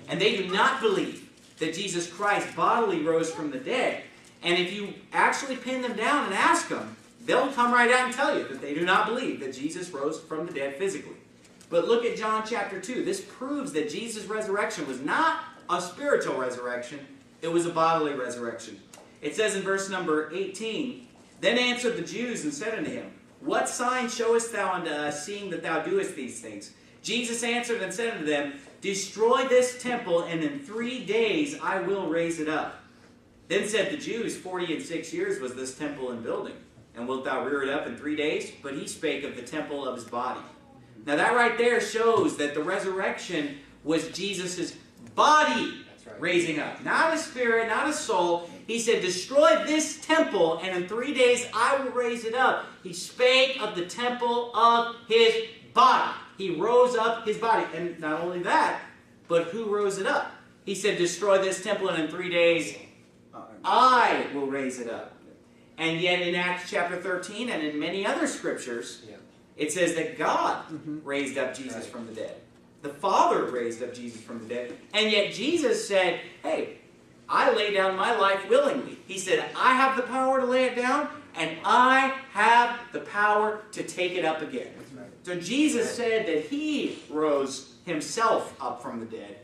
And they do not believe that Jesus Christ bodily rose from the dead. And if you actually pin them down and ask them, they'll come right out and tell you that they do not believe that Jesus rose from the dead physically. But look at John chapter 2. This proves that Jesus' resurrection was not a spiritual resurrection. It was a bodily resurrection. It says in verse number 18, Then answered the Jews and said unto him, What sign showest thou unto us, seeing that thou doest these things? Jesus answered and said unto them, Destroy this temple, and in 3 days I will raise it up. Then said the Jews, 46 years was this temple in building, and wilt thou rear it up in 3 days? But he spake of the temple of his body. Now that right there shows that the resurrection was Jesus' body raising up. Not his spirit, not his soul. He said, Destroy this temple, and in 3 days I will raise it up. He spake of the temple of his body. He rose up his body. And not only that, but who rose it up? He said, Destroy this temple, and in 3 days I will raise it up. And yet in Acts chapter 13 and in many other scriptures, it says that God raised up Jesus from the dead. The Father raised up Jesus from the dead. And yet Jesus said, Hey, I lay down my life willingly. He said, I have the power to lay it down, and I have the power to take it up again. So Jesus said that he rose himself up from the dead,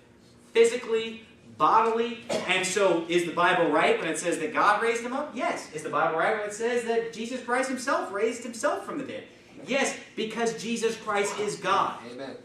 physically, bodily. And so is the Bible right when it says that God raised him up? Yes. Is the Bible right when it says that Jesus Christ himself raised himself from the dead? Yes, because Jesus Christ is God. Amen.